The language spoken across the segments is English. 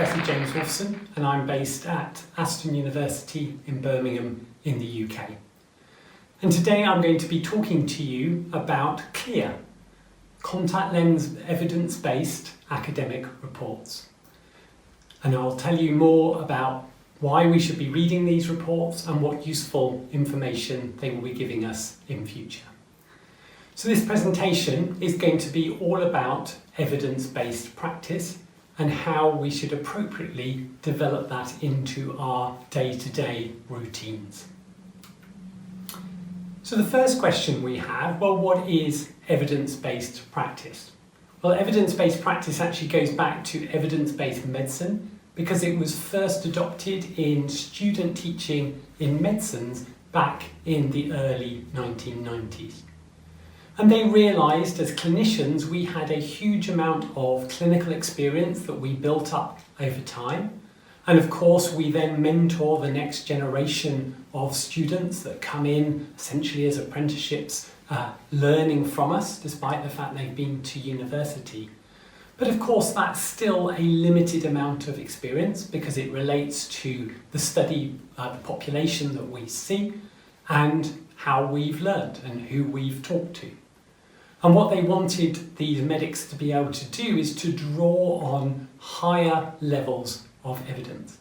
Professor James Wolffsohn, and I'm based at Aston University in Birmingham in the UK. And today I'm going to be talking to you about CLEAR, contact lens evidence-based academic reports. And I'll tell you more about why we should be reading these reports and what useful information they will be giving us in future. So this presentation is going to be all about evidence-based practice and how we should appropriately develop that into our day-to-day routines. So the first question we have, well, what is evidence-based practice? Well, evidence-based practice actually goes back to evidence-based medicine because it was first adopted in student teaching in medicines back in the early 1990s. And they realised as clinicians we had a huge amount of clinical experience that we built up over time. And of course we then mentor the next generation of students that come in essentially as apprenticeships, learning from us despite the fact they've been to university. But of course that's still a limited amount of experience because it relates to the study, the population that we see and how we've learned and who we've talked to. And what they wanted these medics to be able to do is to draw on higher levels of evidence.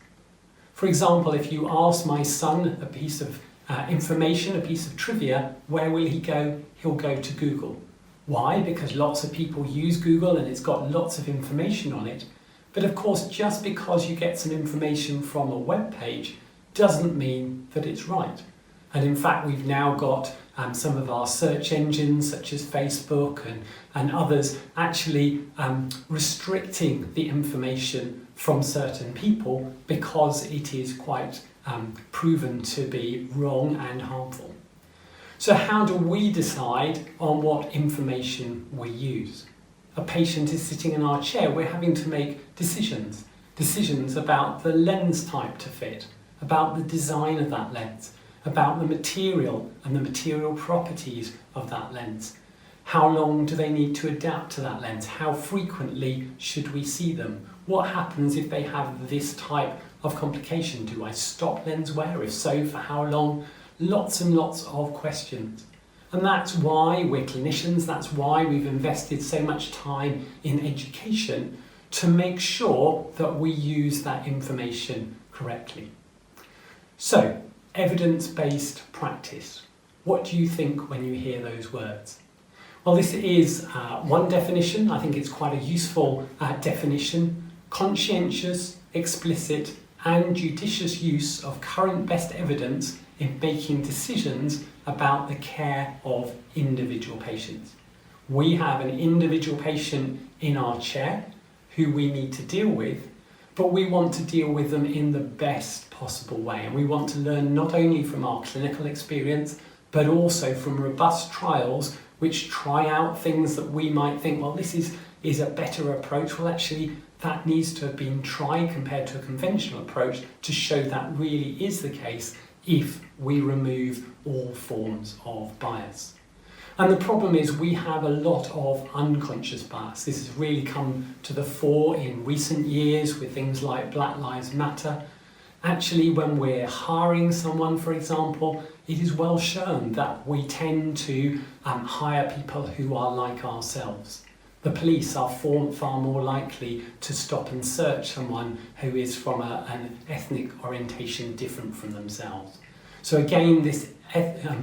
For example, if you ask my son a piece of information, a piece of trivia, where will he go? He'll go to Google. Why? Because lots of people use Google and it's got lots of information on it. But of course, just because you get some information from a web page doesn't mean that it's right. And in fact, we've now got some of our search engines, such as Facebook and others, actually restricting the information from certain people because it is quite proven to be wrong and harmful. So how do we decide on what information we use? A patient is sitting in our chair, we're having to make decisions about the lens type to fit, about the design of that lens, about the material and the material properties of that lens. How long do they need to adapt to that lens? How frequently should we see them? What happens if they have this type of complication? Do I stop lens wear? If so, for how long? Lots and lots of questions. And that's why we're clinicians, that's why we've invested so much time in education to make sure that we use that information correctly. So, evidence-based practice. What do you think when you hear those words? Well, this is one definition. I think it's quite a useful definition. Conscientious, explicit and judicious use of current best evidence in making decisions about the care of individual patients. We have an individual patient in our chair who we need to deal with, but we want to deal with them in the best possible way. And we want to learn not only from our clinical experience, but also from robust trials which try out things that we might think, well, this is a better approach. Well, actually, that needs to have been tried compared to a conventional approach to show that really is the case if we remove all forms of bias. And the problem is we have a lot of unconscious bias. This has really come to the fore in recent years with things like Black Lives Matter. Actually, when we're hiring someone, for example, it is well shown that we tend to hire people who are like ourselves. The police are far more likely to stop and search someone who is from an ethnic orientation different from themselves. So again, this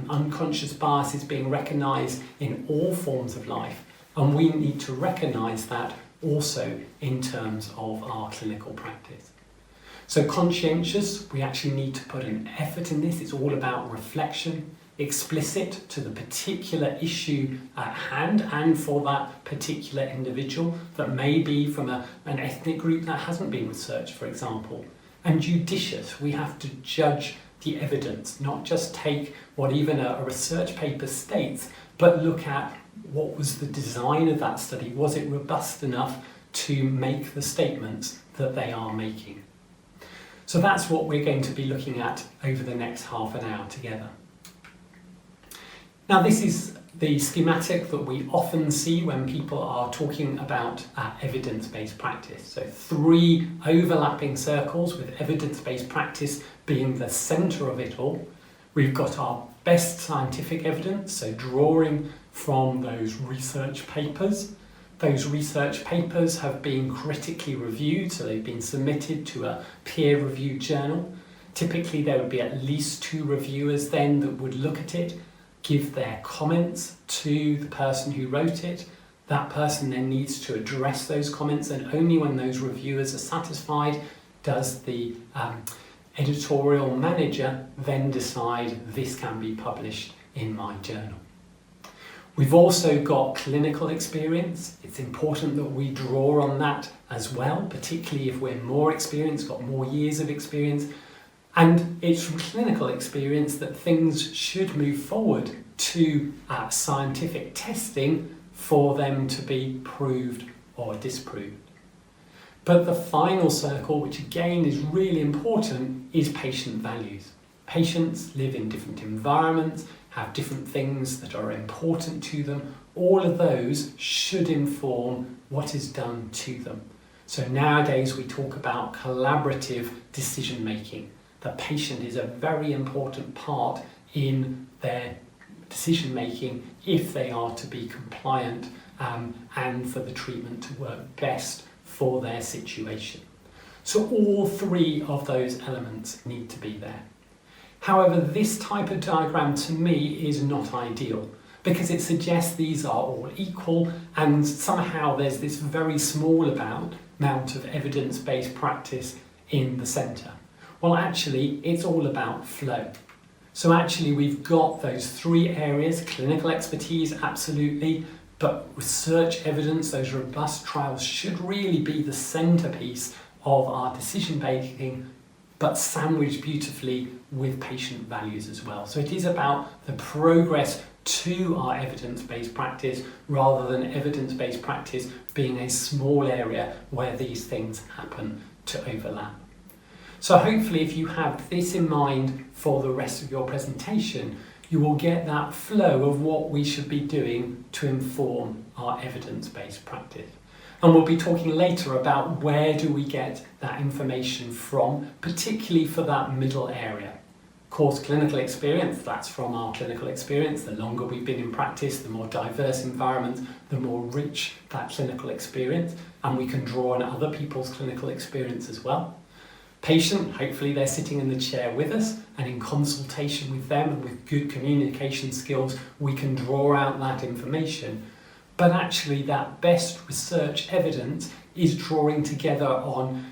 unconscious bias is being recognised in all forms of life, and we need to recognise that also in terms of our clinical practice. So conscientious, we actually need to put an effort in this. It's all about reflection. Explicit to the particular issue at hand and for that particular individual that may be from an ethnic group that hasn't been researched, for example. And judicious, we have to judge the evidence, not just take what even a research paper states, but look at what was the design of that study. Was it robust enough to make the statements that they are making? So that's what we're going to be looking at over the next half an hour together. Now this is the schematic that we often see when people are talking about evidence-based practice. So 3 overlapping circles with evidence-based practice being the centre of it all. We've got our best scientific evidence, so drawing from those research papers. Those research papers have been critically reviewed, so they've been submitted to a peer-reviewed journal. Typically there would be at least 2 reviewers then that would look at it, give their comments to the person who wrote it. That person then needs to address those comments, and only when those reviewers are satisfied does the editorial manager then decide this can be published in my journal. We've also got clinical experience. It's important that we draw on that as well, particularly if we're more experienced, got more years of experience. And it's from clinical experience that things should move forward to scientific testing for them to be proved or disproved. But the final circle, which again is really important, is patient values. Patients live in different environments, have different things that are important to them. All of those should inform what is done to them. So nowadays we talk about collaborative decision making. The patient is a very important part in their decision making if they are to be compliant and for the treatment to work best for their situation. So all 3 of those elements need to be there. However, this type of diagram to me is not ideal because it suggests these are all equal and somehow there's this very small amount of evidence-based practice in the centre. Well, actually, it's all about flow. So actually, we've got those 3 areas: clinical expertise, absolutely, but research evidence, those robust trials should really be the centrepiece of our decision making, but sandwiched beautifully with patient values as well. So it is about the progress to our evidence-based practice rather than evidence-based practice being a small area where these things happen to overlap. So hopefully if you have this in mind for the rest of your presentation, you will get that flow of what we should be doing to inform our evidence-based practice. And we'll be talking later about where do we get that information from, particularly for that middle area. Of course, clinical experience, that's from our clinical experience. The longer we've been in practice, the more diverse environment, the more rich that clinical experience, and we can draw on other people's clinical experience as well. Patient, hopefully they're sitting in the chair with us, and in consultation with them and with good communication skills, we can draw out that information. But actually that best research evidence is drawing together on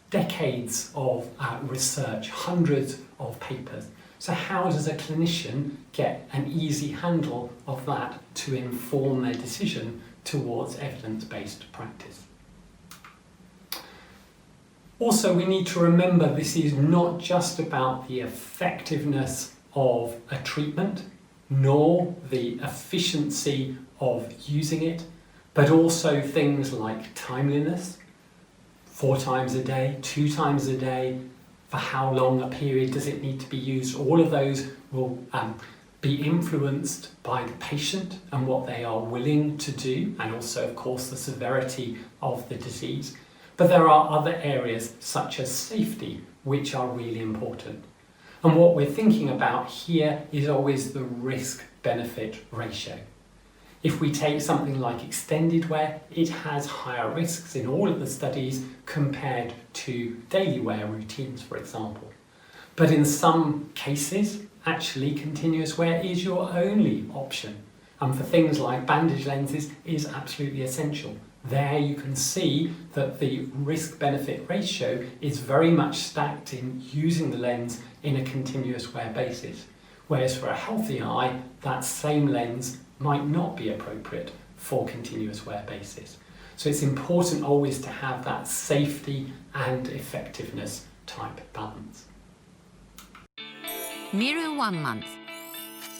decades of research, hundreds of papers. So how does a clinician get an easy handle of that to inform their decision towards evidence-based practice? Also, we need to remember this is not just about the effectiveness of a treatment, nor the efficiency of using it, but also things like timeliness, 4 times a day, 2 times a day, for how long a period does it need to be used. All of those will be influenced by the patient and what they are willing to do, and also of course the severity of the disease. But there are other areas such as safety which are really important. And what we're thinking about here is always the risk-benefit ratio. If we take something like extended wear, it has higher risks in all of the studies compared to daily wear routines, for example. But in some cases, actually continuous wear is your only option. And for things like bandage lenses is absolutely essential. There you can see that the risk-benefit ratio is very much stacked in using the lens in a continuous wear basis. Whereas for a healthy eye, that same lens might not be appropriate for continuous wear basis. So it's important always to have that safety and effectiveness type balance. Miro 1 month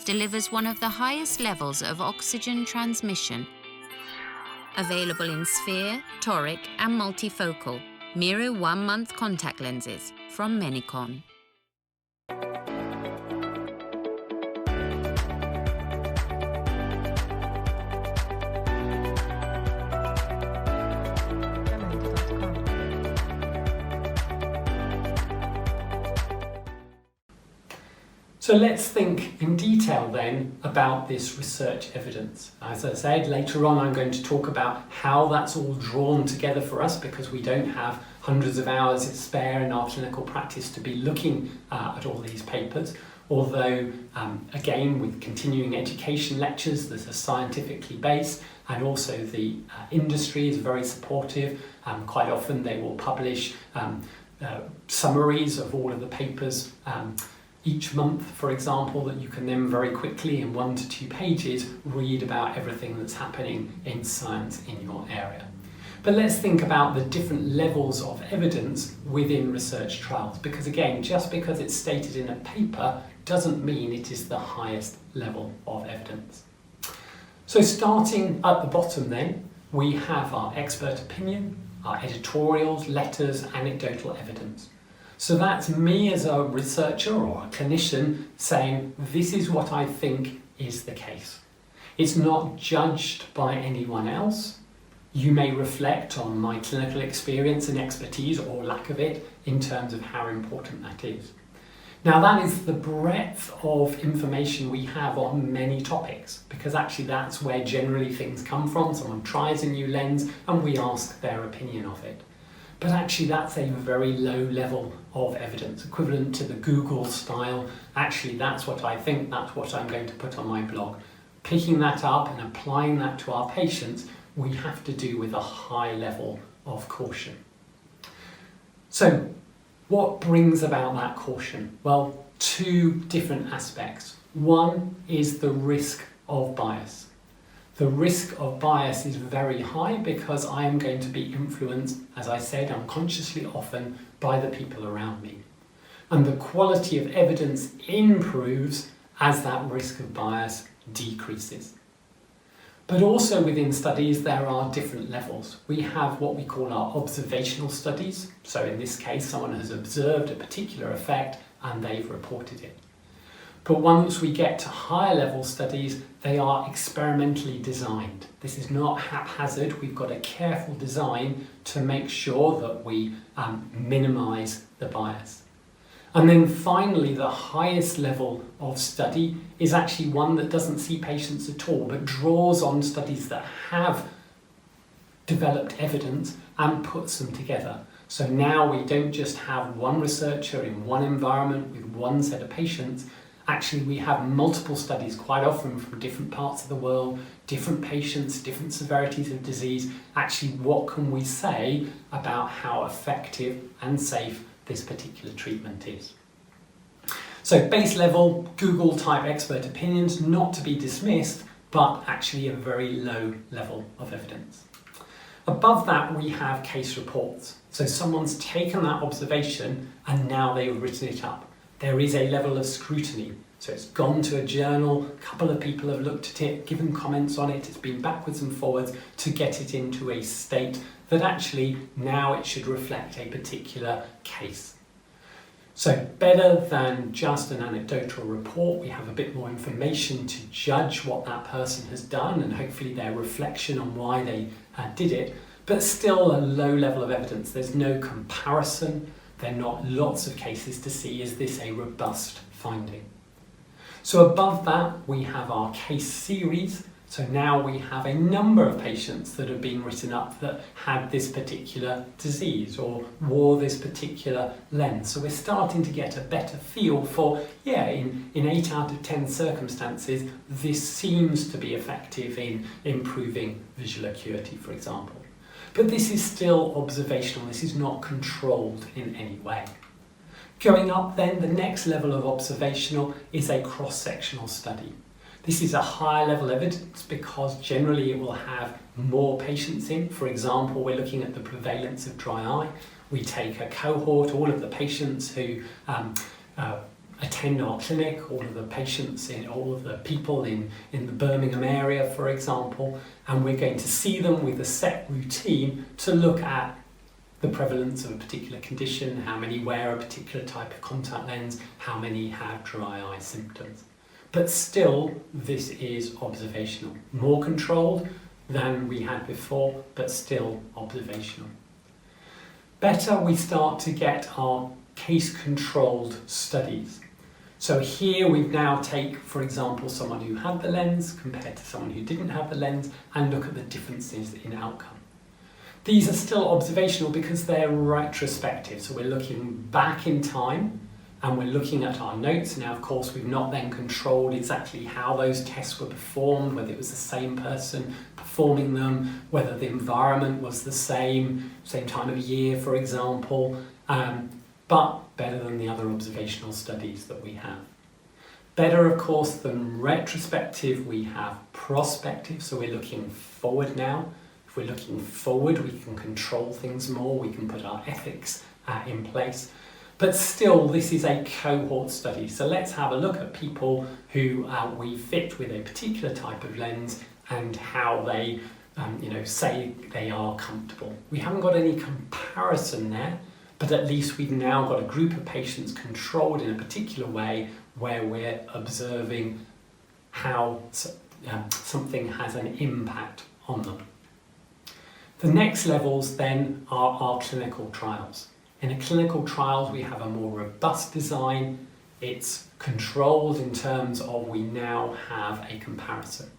delivers one of the highest levels of oxygen transmission. Available in sphere, toric and multifocal Miro 1 month contact lenses from Menicon. So let's think in detail then about this research evidence. As I said, later on I'm going to talk about how that's all drawn together for us, because we don't have hundreds of hours spare in our clinical practice to be looking at all these papers. Although, again, with continuing education lectures that are scientifically based, and also the industry is very supportive. Quite often they will publish summaries of all of the papers each month, for example, that you can then very quickly in 1 to 2 pages read about everything that's happening in science in your area. But let's think about the different levels of evidence within research trials, because again, just because it's stated in a paper doesn't mean it is the highest level of evidence. So starting at the bottom then, we have our expert opinion, our editorials, letters, anecdotal evidence. So that's me as a researcher or a clinician saying, this is what I think is the case. It's not judged by anyone else. You may reflect on my clinical experience and expertise, or lack of it, in terms of how important that is. Now that is the breadth of information we have on many topics, because actually that's where generally things come from. Someone tries a new lens and we ask their opinion of it. But actually that's a very low level of evidence, equivalent to the Google style. Actually that's what I think, that's what I'm going to put on my blog. Picking that up and applying that to our patients, we have to do with a high level of caution. So what brings about that caution? Well, 2 different aspects. One is the risk of bias. The risk of bias is very high because I am going to be influenced, as I said, unconsciously often by the people around me. And the quality of evidence improves as that risk of bias decreases. But also within studies there are different levels. We have what we call our observational studies. So in this case someone has observed a particular effect and they've reported it. But once we get to higher level studies, they are experimentally designed. This is not haphazard. We've got a careful design to make sure that we minimise the bias. And then finally, the highest level of study is actually one that doesn't see patients at all, but draws on studies that have developed evidence and puts them together. So now we don't just have one researcher in one environment with one set of patients. Actually, we have multiple studies, quite often from different parts of the world, different patients, different severities of disease. Actually, what can we say about how effective and safe this particular treatment is? So base level, Google type expert opinions, not to be dismissed, but actually a very low level of evidence. Above that, we have case reports. So someone's taken that observation and now they've written it up. There is a level of scrutiny. So it's gone to a journal, a couple of people have looked at it, given comments on it, it's been backwards and forwards to get it into a state that actually now it should reflect a particular case. So better than just an anecdotal report, we have a bit more information to judge what that person has done and hopefully their reflection on why they did it, but still a low level of evidence. There's no comparison. There are not lots of cases to see, is this a robust finding? So above that, we have our case series. So now we have a number of patients that have been written up that had this particular disease or wore this particular lens. So we're starting to get a better feel for, yeah, in 8 out of 10 circumstances, this seems to be effective in improving visual acuity, for example. But this is still observational, this is not controlled in any way. Going up then, the next level of observational is a cross-sectional study. This is a higher level evidence because generally it will have more patients in. For example, we're looking at the prevalence of dry eye. We take a cohort, all of the patients who attend our clinic, all of the patients, all of the people in the Birmingham area, for example, and we're going to see them with a set routine to look at the prevalence of a particular condition, how many wear a particular type of contact lens, how many have dry eye symptoms. But still, this is observational. More controlled than we had before, but still observational. Better, we start to get our case-controlled studies. So here we've now take, for example, someone who had the lens compared to someone who didn't have the lens and look at the differences in outcome. These are still observational because they're retrospective, so we're looking back in time and we're looking at our notes. Now, of course, we've not then controlled exactly how those tests were performed, whether it was the same person performing them, whether the environment was the same time of year, for example, but better than the other observational studies that we have. Better, of course, than retrospective, we have prospective, so we're looking forward now. If we're looking forward, we can control things more, we can put our ethics in place. But still, this is a cohort study, so let's have a look at people who we fit with a particular type of lens and how they say they are comfortable. We haven't got any comparison there, but at least we've now got a group of patients controlled in a particular way where we're observing how something has an impact on them. The next levels then are our clinical trials. In a clinical trials, we have a more robust design. It's controlled in terms of we now have a comparison.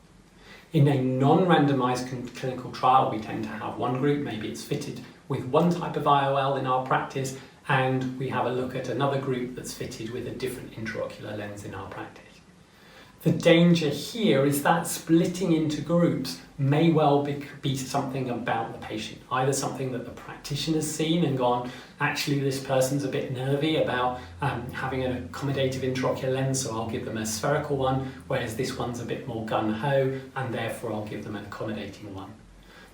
In a non-randomized clinical trial, we tend to have one group, maybe it's fitted with one type of IOL in our practice, and we have a look at another group that's fitted with a different intraocular lens in our practice. The danger here is that splitting into groups may well be something about the patient, either something that the practitioner's seen and gone, actually this person's a bit nervy about having an accommodative intraocular lens, so I'll give them a spherical one, whereas this one's a bit more gung-ho, and therefore I'll give them an accommodating one.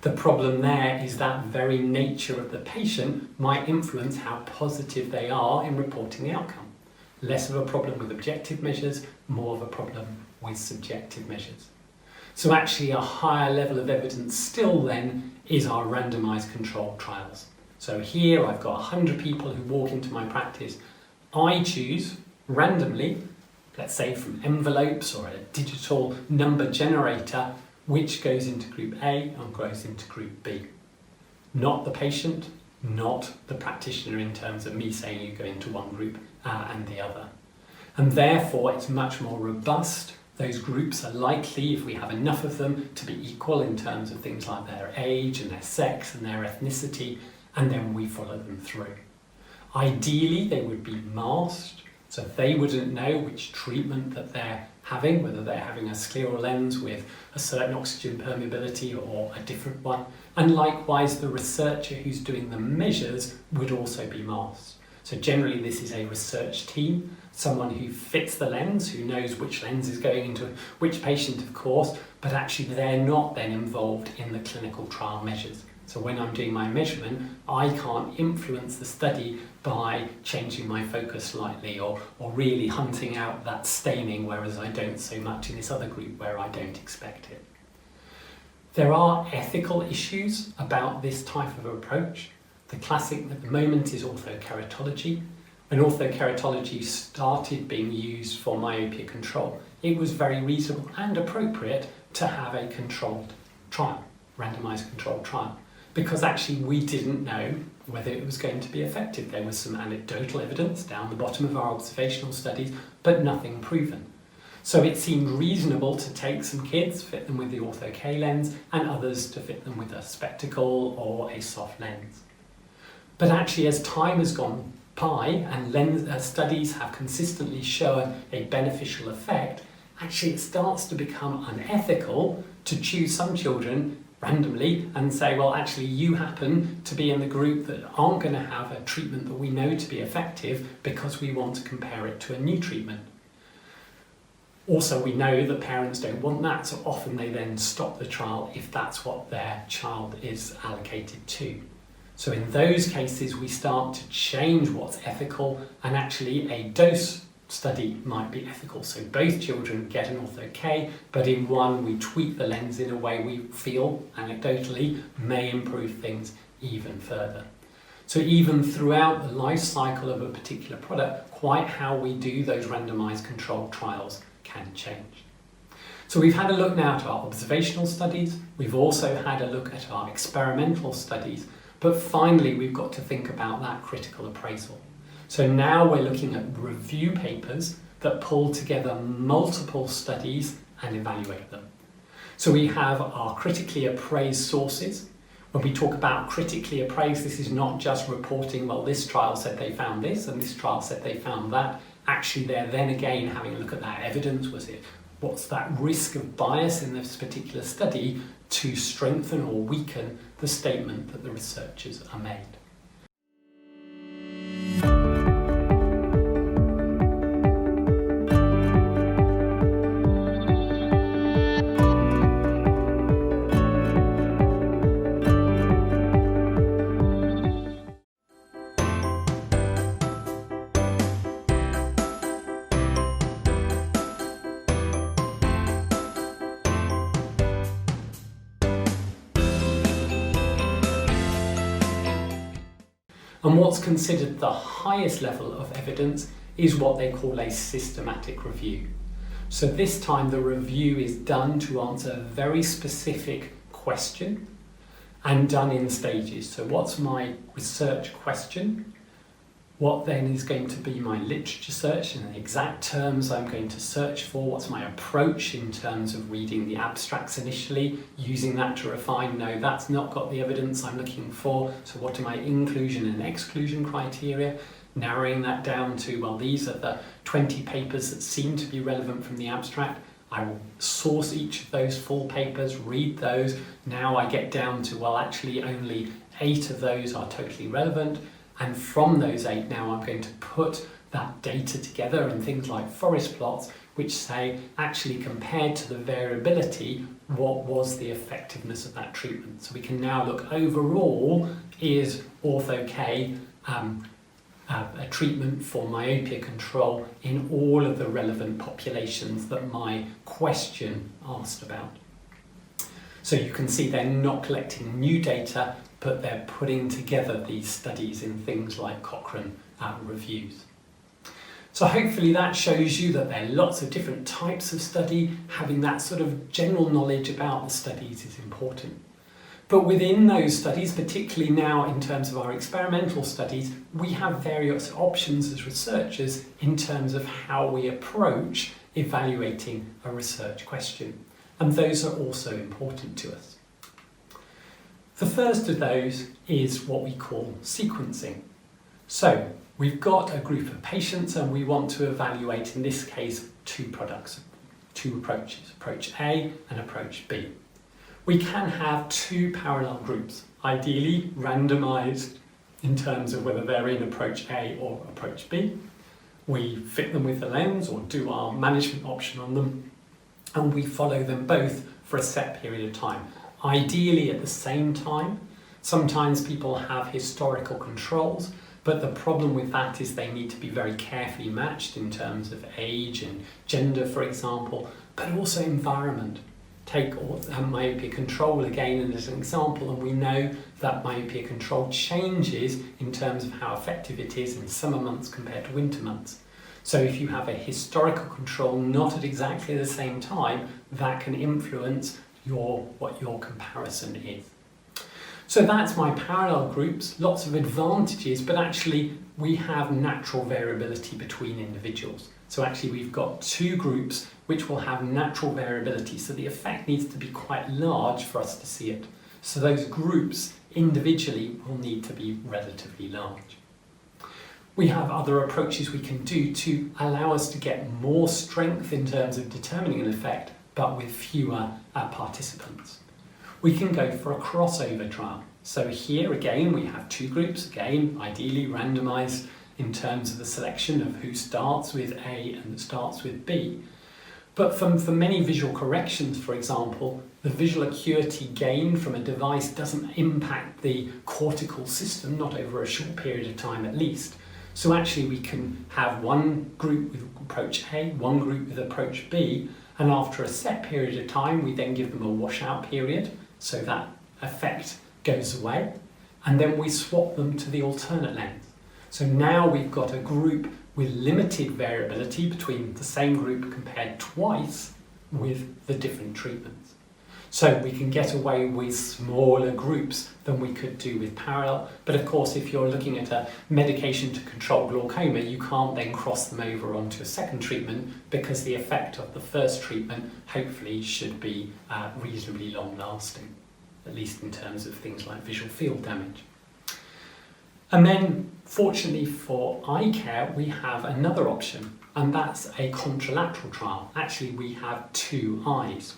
The problem there is that very nature of the patient might influence how positive they are in reporting the outcome. Less of a problem with objective measures, more of a problem with subjective measures. So actually a higher level of evidence still then is our randomised controlled trials. So here I've got 100 people who walk into my practice. I choose randomly, let's say from envelopes or a digital number generator, which goes into group A and goes into group B. Not the patient, not the practitioner in terms of me saying you go into one group and the other. And therefore it's much more robust. Those groups are likely, if we have enough of them, to be equal in terms of things like their age and their sex and their ethnicity, and then we follow them through. Ideally, they would be masked, so they wouldn't know which treatment that they're having, whether they're having a scleral lens with a certain oxygen permeability or a different one. And likewise, the researcher who's doing the measures would also be masked. So generally this is a research team, someone who fits the lens, who knows which lens is going into which patient, of course, but actually they're not then involved in the clinical trial measures. So when I'm doing my measurement, I can't influence the study by changing my focus slightly or really hunting out that staining, whereas I don't so much in this other group where I don't expect it. There are ethical issues about this type of approach. The classic at the moment is orthokeratology. When orthokeratology started being used for myopia control, it was very reasonable and appropriate to have a controlled trial, randomised controlled trial, because actually we didn't know whether it was going to be effective. There was some anecdotal evidence down the bottom of our observational studies, but nothing proven. So it seemed reasonable to take some kids, fit them with the ortho-K lens, and others to fit them with a spectacle or a soft lens. But actually, as time has gone by and studies have consistently shown a beneficial effect, actually it starts to become unethical to choose some children randomly and say, well, actually you happen to be in the group that aren't going to have a treatment that we know to be effective because we want to compare it to a new treatment. Also, we know that parents don't want that, so often they then stop the trial if that's what their child is allocated to. So in those cases, we start to change what's ethical, and actually a dose study might be ethical. So both children get an ortho-K, but in one we tweak the lens in a way we feel, anecdotally, may improve things even further. So even throughout the life cycle of a particular product, quite how we do those randomized controlled trials can change. So we've had a look now at our observational studies. We've also had a look at our experimental studies. But finally, we've got to think about that critical appraisal. So now we're looking at review papers that pull together multiple studies and evaluate them. So we have our critically appraised sources. When we talk about critically appraised, this is not just reporting, well, this trial said they found this and this trial said they found that. Actually, they're then again having a look at that evidence. What's that risk of bias in this particular study to strengthen or weaken the statement that the researchers are made. And what's considered the highest level of evidence is what they call a systematic review. So this time the review is done to answer a very specific question and done in stages. So what's my research question? What then is going to be my literature search and the exact terms I'm going to search for? What's my approach in terms of reading the abstracts initially, using that to refine, no, that's not got the evidence I'm looking for, so what are my inclusion and exclusion criteria? Narrowing that down to, well, these are the 20 papers that seem to be relevant from the abstract. I will source each of those full papers, read those. Now I get down to, well, actually only 8 of those are totally relevant. And from those 8 now I'm going to put that data together in things like forest plots, which say actually compared to the variability, what was the effectiveness of that treatment. So we can now look overall, is ortho-K a treatment for myopia control in all of the relevant populations that my question asked about. So you can see they're not collecting new data, but they're putting together these studies in things like Cochrane reviews. So hopefully that shows you that there are lots of different types of study. Having that sort of general knowledge about the studies is important. But within those studies, particularly now in terms of our experimental studies, we have various options as researchers in terms of how we approach evaluating a research question. And those are also important to us. The first of those is what we call sequencing. So we've got a group of patients and we want to evaluate, in this case, 2 approaches, approach A and approach B. We can have 2 parallel groups, ideally randomized in terms of whether they're in approach A or approach B. We fit them with the lens or do our management option on them, and we follow them both for a set period of time. Ideally at the same time. Sometimes people have historical controls, but the problem with that is they need to be very carefully matched in terms of age and gender, for example, but also environment. Take myopia control again as an example, and we know that myopia control changes in terms of how effective it is in summer months compared to winter months. So if you have a historical control not at exactly the same time, that can influence what your comparison is. So that's my parallel groups, lots of advantages, but actually we have natural variability between individuals. So actually we've got 2 groups which will have natural variability, so the effect needs to be quite large for us to see it. So those groups individually will need to be relatively large. We have other approaches we can do to allow us to get more strength in terms of determining an effect, but with fewer participants. We can go for a crossover trial. So here again we have 2 groups, again ideally randomized in terms of the selection of who starts with A and starts with B. But for many visual corrections, for example, the visual acuity gained from a device doesn't impact the cortical system, not over a short period of time at least. So actually we can have one group with approach A, one group with approach B, and after a set period of time we then give them a washout period, so that effect goes away, and then we swap them to the alternate lens. So now we've got a group with limited variability between the same group compared twice with the different treatments. So we can get away with smaller groups than we could do with parallel. But of course, if you're looking at a medication to control glaucoma, you can't then cross them over onto a second treatment because the effect of the first treatment hopefully should be reasonably long lasting, at least in terms of things like visual field damage. And then, fortunately for eye care, we have another option, and that's a contralateral trial. Actually, we have two eyes.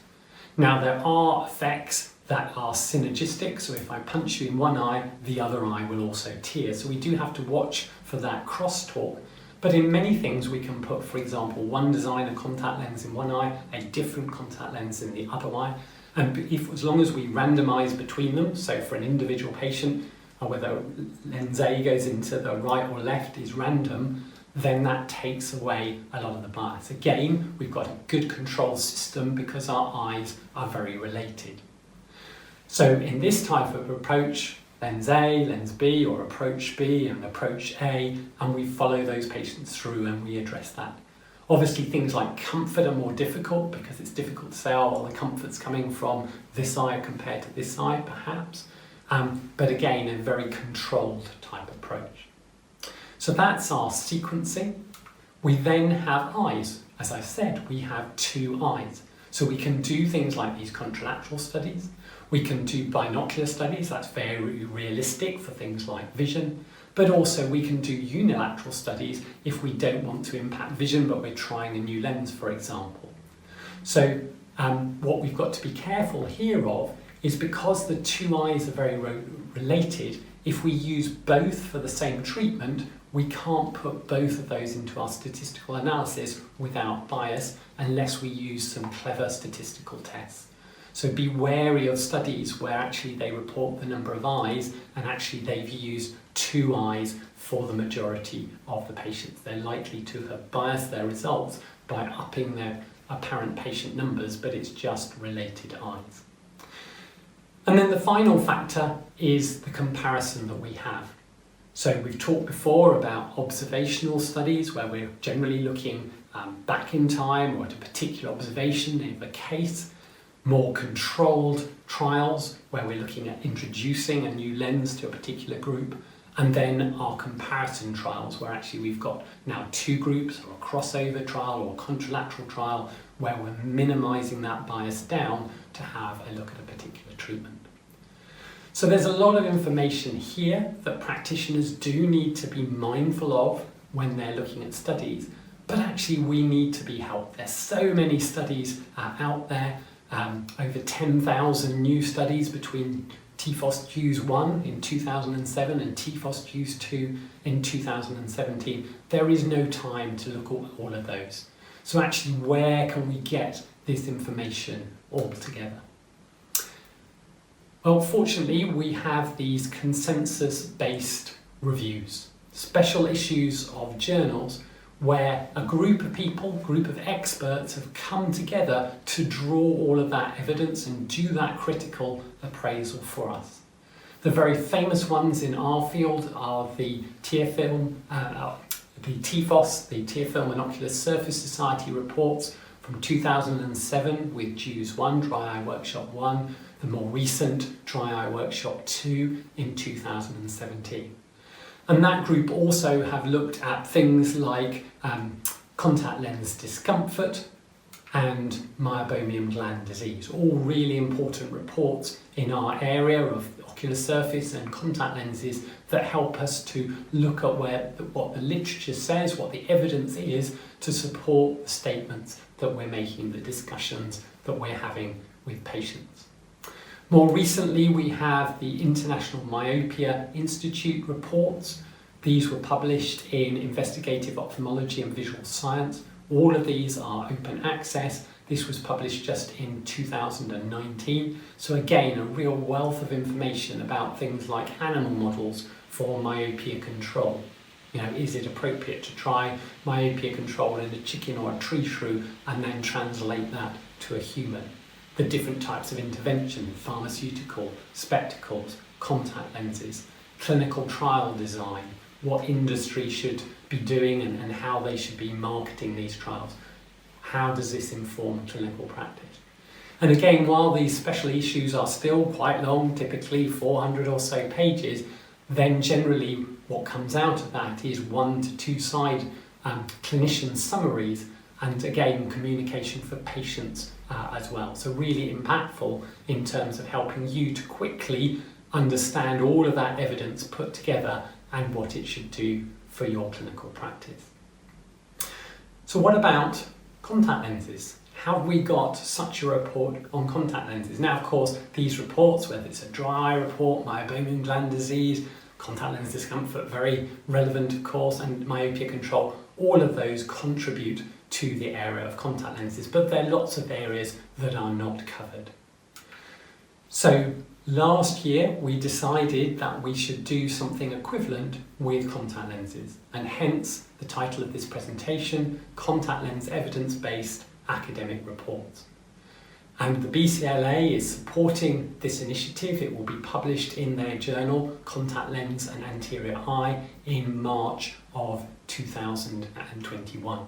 Now, there are effects that are synergistic, so if I punch you in one eye, the other eye will also tear. So we do have to watch for that crosstalk. But in many things, we can put, for example, one design of contact lens in one eye, a different contact lens in the other eye. And as long as we randomise between them, so for an individual patient, whether lens A goes into the right or left is random, then that takes away a lot of the bias. Again, we've got a good control system because our eyes are very related. So in this type of approach, lens A, lens B, or approach B and approach A, and we follow those patients through and we address that. Obviously, things like comfort are more difficult because it's difficult to say, oh, well, the comfort's coming from this eye compared to this eye, perhaps. But again, a very controlled type approach. So that's our sequencing. We then have eyes. As I said, we have two eyes. So we can do things like these contralateral studies. We can do binocular studies. That's very realistic for things like vision. But also we can do unilateral studies if we don't want to impact vision, but we're trying a new lens, for example. So what we've got to be careful here of is because the two eyes are very related, if we use both for the same treatment, we can't put both of those into our statistical analysis without bias unless we use some clever statistical tests. So be wary of studies where actually they report the number of eyes and actually they've used two eyes for the majority of the patients. They're likely to have biased their results by upping their apparent patient numbers, but it's just related eyes. And then the final factor is the comparison that we have. So we've talked before about observational studies where we're generally looking back in time or at a particular observation of a case, more controlled trials where we're looking at introducing a new lens to a particular group, and then our comparison trials where actually we've got now two groups or a crossover trial or a contralateral trial where we're minimising that bias down to have a look at a particular treatment. So there's a lot of information here that practitioners do need to be mindful of when they're looking at studies, but actually we need to be helped. There's so many studies out there, over 10,000 new studies between TFOS Hughes 1 in 2007 and TFOS Hughes 2 in 2017. There is no time to look at all of those. So actually, where can we get this information all together? Well, fortunately, we have these consensus-based reviews, special issues of journals where a group of people, group of experts have come together to draw all of that evidence and do that critical appraisal for us. The very famous ones in our field are the TFOS, the Tear Film and Ocular Surface Society reports from 2007 with JEWS 1, Dry Eye Workshop 1, the more recent Dry Eye Workshop 2 in 2017. And that group also have looked at things like contact lens discomfort and meibomian gland disease, all really important reports in our area of ocular surface and contact lenses that help us to look at what the literature says, what the evidence is to support the statements that we're making, the discussions that we're having with patients. More recently, we have the International Myopia Institute reports. These were published in Investigative Ophthalmology and Visual Science. All of these are open access. This was published just in 2019. So again, a real wealth of information about things like animal models for myopia control. You know, is it appropriate to try myopia control in a chicken or a tree shrew and then translate that to a human? The different types of intervention, pharmaceutical, spectacles, contact lenses, clinical trial design, what industry should be doing and how they should be marketing these trials. How does this inform clinical practice? And again, while these special issues are still quite long, typically 400 or so pages, then generally what comes out of that is 1 to 2 side clinician summaries, and again communication for patients as well. So really impactful in terms of helping you to quickly understand all of that evidence put together and what it should do for your clinical practice. So what about contact lenses? How have we got such a report on contact lenses? Now, of course, these reports, whether it's a dry eye report, meibomian gland disease, contact lens discomfort, very relevant, of course, and myopia control, all of those contribute to the area of contact lenses, but there are lots of areas that are not covered. So last year we decided that we should do something equivalent with contact lenses, and hence the title of this presentation, Contact Lens Evidence-Based Academic Reports. And the BCLA is supporting this initiative. It will be published in their journal, Contact Lens and Anterior Eye, in March of 2021.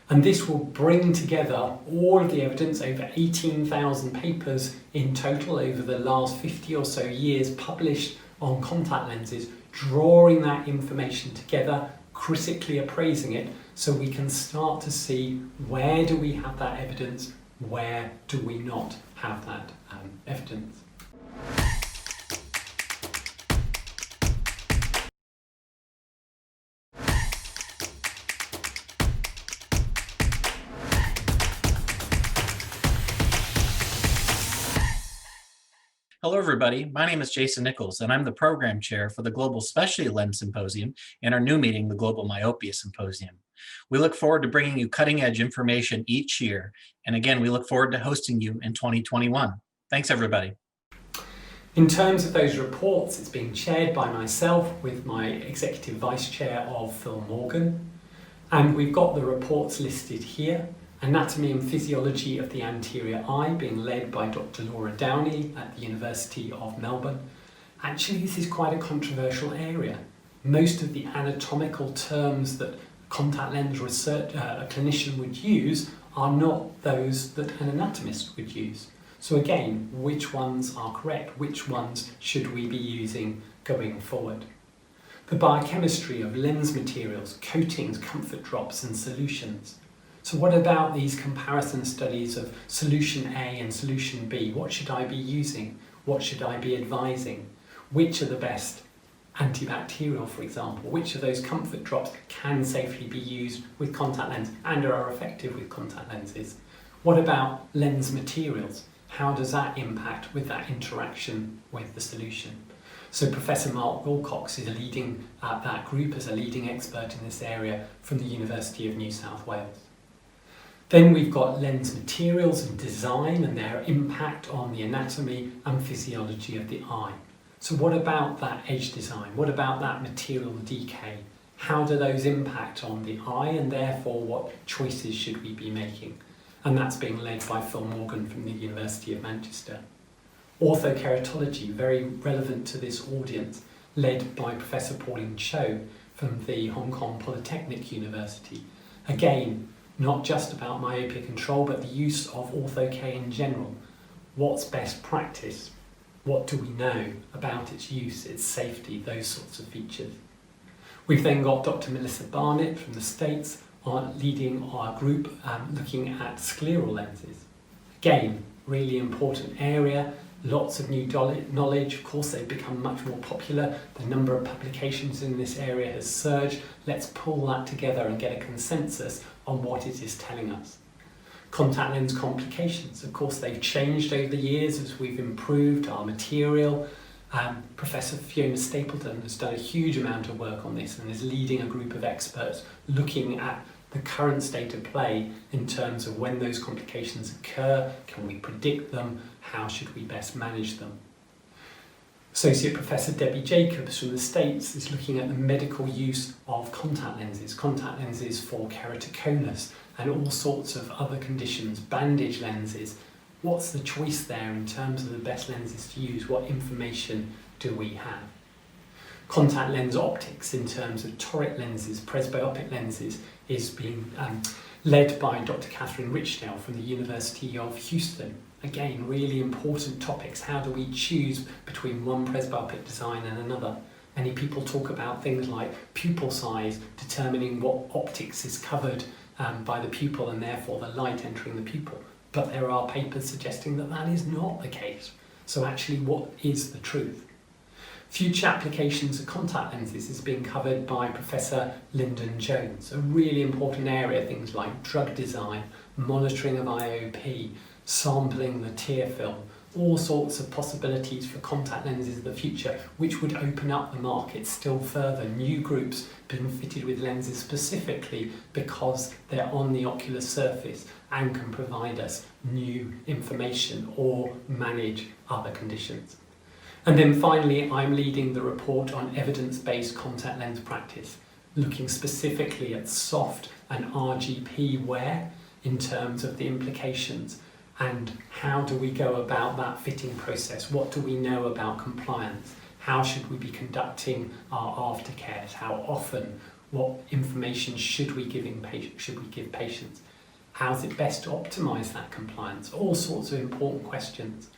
And this will bring together all of the evidence, over 18,000 papers in total over the last 50 or so years published on contact lenses, drawing that information together, critically appraising it, so we can start to see where do we have that evidence, where do we not have that evidence. Hello, everybody. My name is Jason Nichols, and I'm the program chair for the Global Specialty Lens Symposium and our new meeting, the Global Myopia Symposium. We look forward to bringing you cutting-edge information each year. And again, we look forward to hosting you in 2021. Thanks, everybody. In terms of those reports, it's being chaired by myself with my Executive Vice Chair of Phil Morgan. And we've got the reports listed here. Anatomy and Physiology of the Anterior Eye, being led by Dr. Laura Downey at the University of Melbourne. Actually, this is quite a controversial area. Most of the anatomical terms that contact lens research a clinician would use are not those that an anatomist would use. So again, which ones are correct? Which ones should we be using going forward? The biochemistry of lens materials, coatings, comfort drops and solutions. So what about these comparison studies of solution A and solution B? What should I be using? What should I be advising? Which are the best antibacterial, for example? Which of those comfort drops can safely be used with contact lens and are effective with contact lenses? What about lens materials? How does that impact with that interaction with the solution? So Professor Mark Wilcox is leading that group as a leading expert in this area from the University of New South Wales. Then we've got lens materials and design and their impact on the anatomy and physiology of the eye. So what about that edge design? What about that material decay? How do those impact on the eye, and therefore what choices should we be making? And that's being led by Phil Morgan from the University of Manchester. Orthokeratology, very relevant to this audience, led by Professor Pauline Cho from the Hong Kong Polytechnic University. Again, not just about myopia control, but the use of ortho-K in general. What's best practice? What do we know about its use, its safety, those sorts of features? We've then got Dr. Melissa Barnett from the States leading our group looking at scleral lenses. Again, really important area, lots of new knowledge. Of course, they've become much more popular. The number of publications in this area has surged. Let's pull that together and get a consensus on what it is telling us. Contact lens complications, of course, they've changed over the years as we've improved our material. Professor Fiona Stapleton has done a huge amount of work on this and is leading a group of experts looking at the current state of play in terms of when those complications occur, can we predict them, how should we best manage them. Associate Professor Debbie Jacobs from the States is looking at the medical use of contact lenses for keratoconus and all sorts of other conditions, bandage lenses. What's the choice there in terms of the best lenses to use? What information do we have? Contact lens optics in terms of toric lenses, presbyopic lenses is being led by Dr. Catherine Richdale from the University of Houston. Again, really important topics. How do we choose between one presbyopic design and another? Many people talk about things like pupil size, determining what optics is covered by the pupil and therefore the light entering the pupil. But there are papers suggesting that that is not the case. So actually, what is the truth? Future applications of contact lenses is being covered by Professor Lyndon Jones, a really important area, things like drug design, monitoring of IOP, sampling the tear film, all sorts of possibilities for contact lenses of the future, which would open up the market still further, new groups being fitted with lenses specifically because they're on the ocular surface and can provide us new information or manage other conditions. And then finally, I'm leading the report on evidence-based contact lens practice, looking specifically at soft and RGP wear in terms of the implications and how do we go about that fitting process? What do we know about compliance? How should we be conducting our aftercares? How often? What information should we give patients? How is it best to optimise that compliance? All sorts of important questions.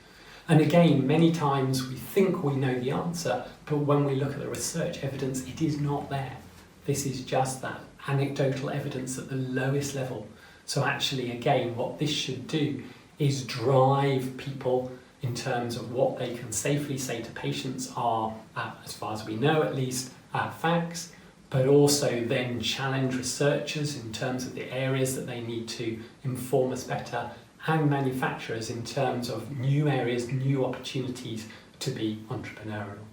And again, many times we think we know the answer, but when we look at the research evidence, it is not there. This is just that anecdotal evidence at the lowest level. So actually, again, what this should do is drive people in terms of what they can safely say to patients are, as far as we know at least, facts, but also then challenge researchers in terms of the areas that they need to inform us better, and manufacturers in terms of new areas, new opportunities to be entrepreneurial.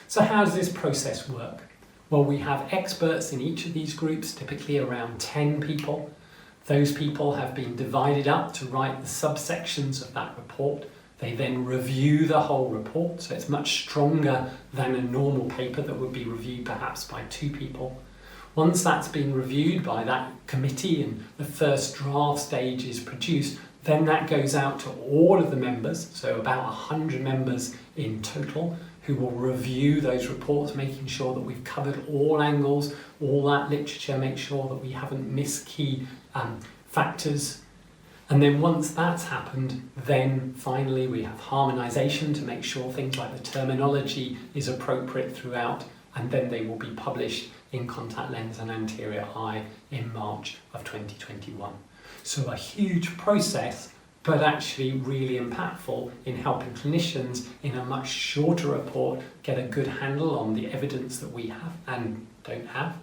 So how does this process work? Well, we have experts in each of these groups, typically around 10 people. Those people have been divided up to write the subsections of that report. They then review the whole report, so it's much stronger than a normal paper that would be reviewed perhaps by 2 people. Once that's been reviewed by that committee and the first draft stage is produced, then that goes out to all of the members, so about 100 members in total, who will review those reports, making sure that we've covered all angles, all that literature, make sure that we haven't missed key factors. And then once that's happened, then finally we have harmonisation to make sure things like the terminology is appropriate throughout, and then they will be published in Contact Lens and Anterior Eye in March of 2021. So a huge process, but actually really impactful in helping clinicians in a much shorter report get a good handle on the evidence that we have and don't have.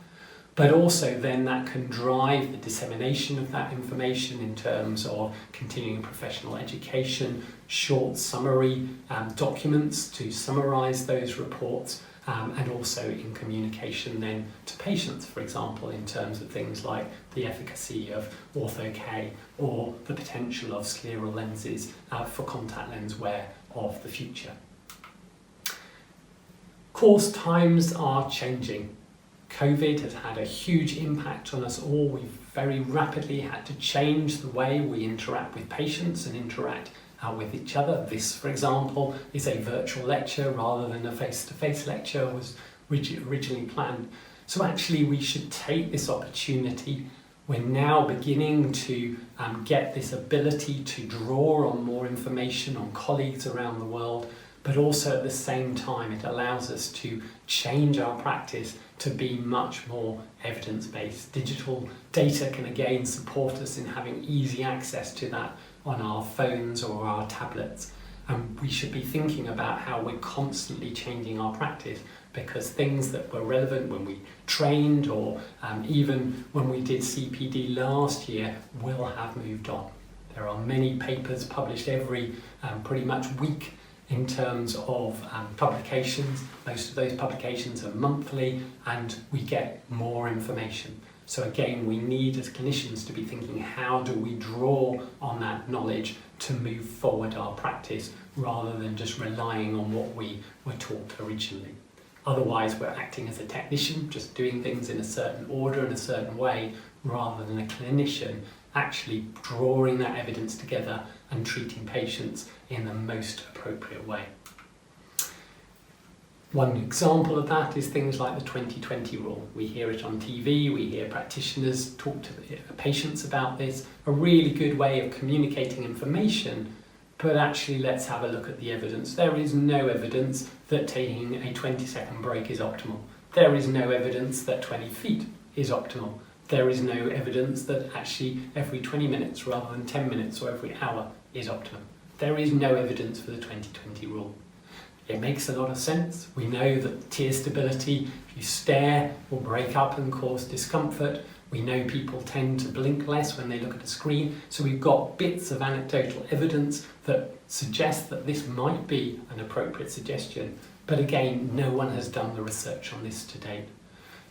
But also then that can drive the dissemination of that information in terms of continuing professional education, short summary documents to summarise those reports, and also in communication then to patients, for example, in terms of things like the efficacy of ortho-K or the potential of scleral lenses for contact lens wear of the future. Course times are changing. COVID has had a huge impact on us all. We've very rapidly had to change the way we interact with patients and interact with each other. This, for example, is a virtual lecture rather than a face-to-face lecture was originally planned. So actually we should take this opportunity. We're now beginning to get this ability to draw on more information on colleagues around the world, but also at the same time it allows us to change our practice to be much more evidence-based. Digital data can again support us in having easy access to that on our phones or our tablets. And we should be thinking about how we're constantly changing our practice, because things that were relevant when we trained or even when we did CPD last year will have moved on. There are many papers published every pretty much week in terms of publications. Most of those publications are monthly and we get more information. So again, we need as clinicians to be thinking, how do we draw on that knowledge to move forward our practice rather than just relying on what we were taught originally. Otherwise, we're acting as a technician, just doing things in a certain order in a certain way, rather than a clinician actually drawing that evidence together and treating patients in the most appropriate way. One example of that is things like the 2020 rule. We hear it on TV, we hear practitioners talk to patients about this. A really good way of communicating information, but actually let's have a look at the evidence. There is no evidence that taking a 20-second break is optimal. There is no evidence that 20 feet is optimal. There is no evidence that actually every 20 minutes rather than 10 minutes or every hour is optimum. There is no evidence for the 20-20 rule. It makes a lot of sense. We know that tear stability, if you stare, will break up and cause discomfort. We know people tend to blink less when they look at a screen. So we've got bits of anecdotal evidence that suggest that this might be an appropriate suggestion. But again, no one has done the research on this to date.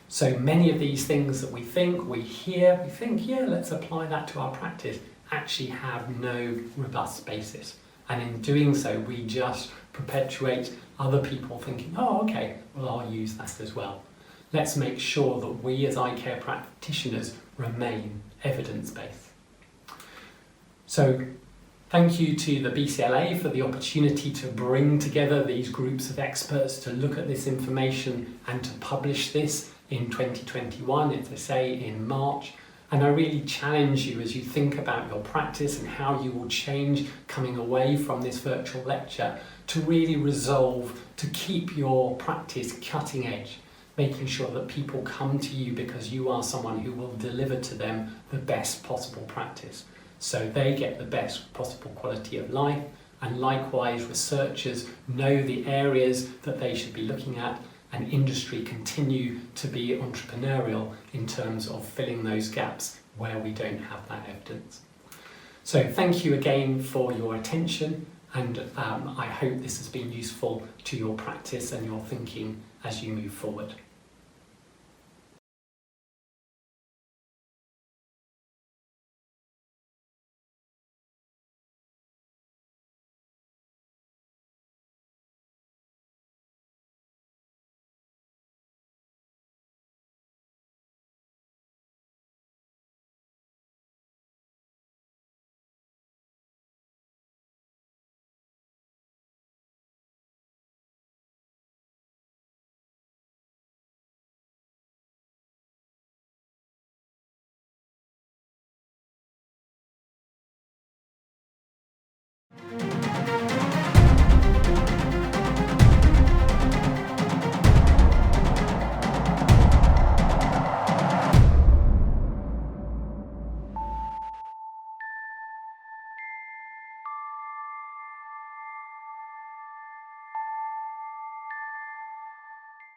So many of these things that we think, we hear, we think, yeah, let's apply that to our practice, actually have no robust basis. And in doing so, we just perpetuate other people thinking, oh, okay, well, I'll use that as well. Let's make sure that we as eye care practitioners remain evidence-based. So thank you to the BCLA for the opportunity to bring together these groups of experts to look at this information and to publish this in 2021, as I say, in March. And I really challenge you as you think about your practice and how you will change coming away from this virtual lecture to really resolve to keep your practice cutting edge, making sure that people come to you because you are someone who will deliver to them the best possible practice. So they get the best possible quality of life, and likewise researchers know the areas that they should be looking at, and industry continue to be entrepreneurial in terms of filling those gaps where we don't have that evidence. So thank you again for your attention, and I hope this has been useful to your practice and your thinking as you move forward.